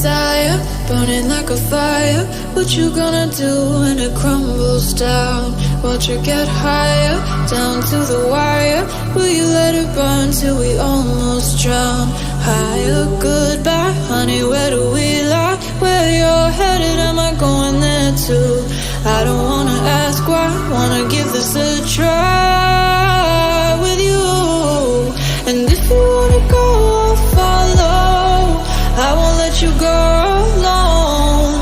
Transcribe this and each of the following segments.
desire, burning like a fire. What you gonna do when it crumbles down? Watch it get higher, down to the wire. Will you let it burn till we almost drown? Higher, goodbye, honey, where do we lie? Where you're headed, am I going there too? I don't wanna ask why, wanna give this a try with you. And if you wanna go, I'll follow. I won't let you go alone,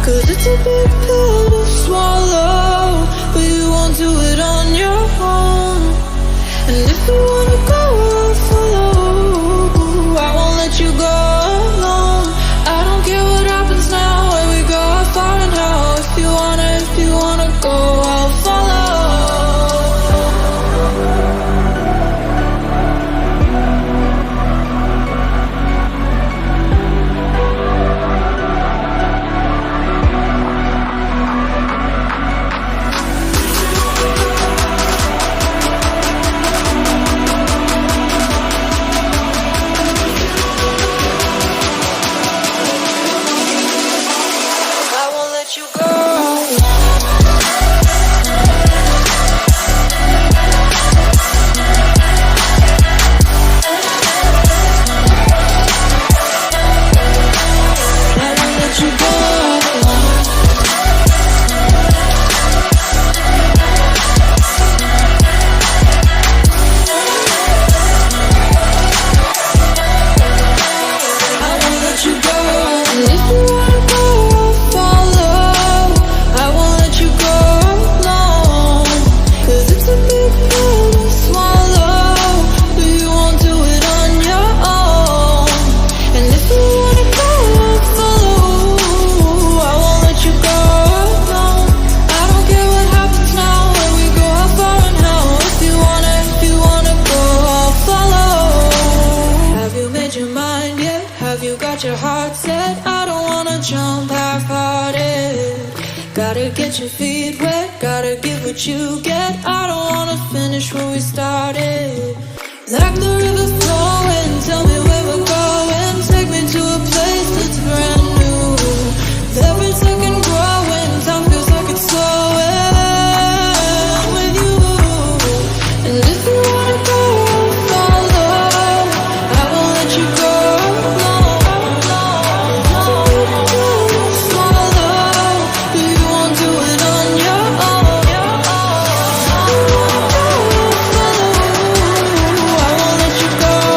'cause it's a big pill to swallow, but you won't do it on your own. And if you wanna go, I'll follow. I won't let you go alone. I don't care what happens now, where we go, how far and how. If you wanna go, I'll follow. You go. Have you got your heart set? I don't wanna jump half-hearted. Gotta get your feet wet, gotta give what you get. I don't wanna finish where we started. Like the river flowing, tell me where we're going. Take me to a place that's brand new. Every second growing, time feels like it's slowing with you. And if you wanna go, I'll follow. I won't let you go. Go.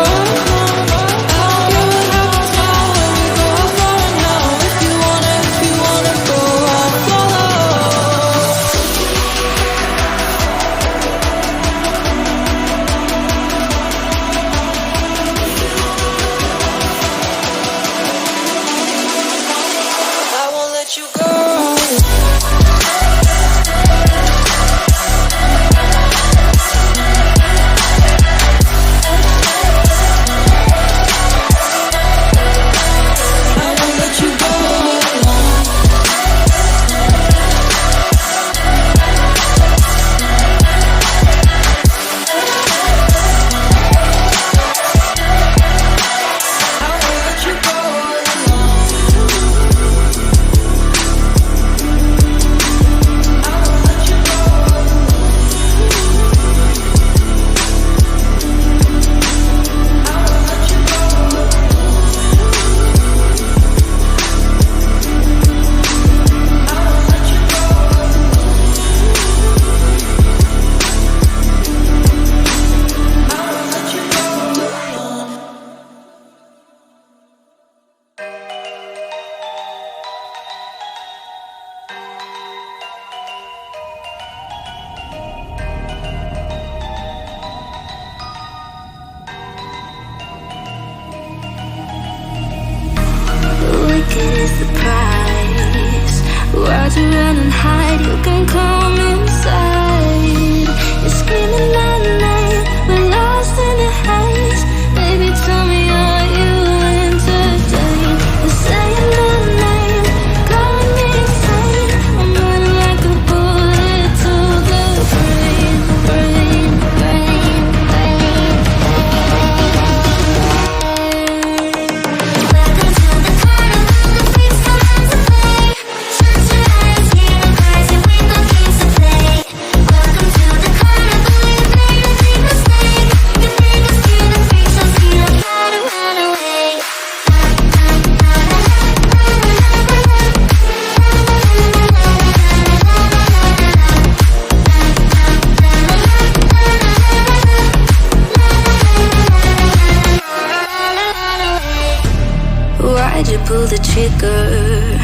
trigger.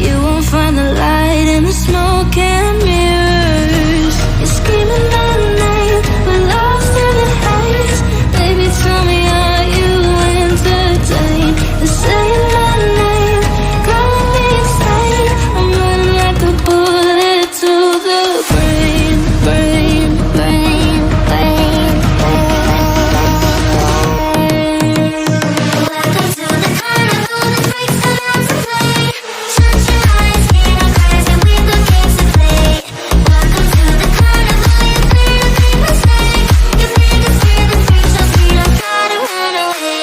You won't find the light in the smoke and mirrors. You're screaming my name, we're lost in the haze. Baby, tell me, are you entertained? You're saying my name, calling me insane. I'm running like a bullet to the brain, brain, brain, brain, Welcome to the carnival, the freaks come out to play. Shut your eyes, hear our cries, and we've got games to play. Welcome to the carnival, you've made a big mistake. You think it's fear the freak shows, we don't gotta run away.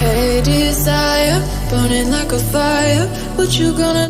Hey desire, burning like a fire, what you gonna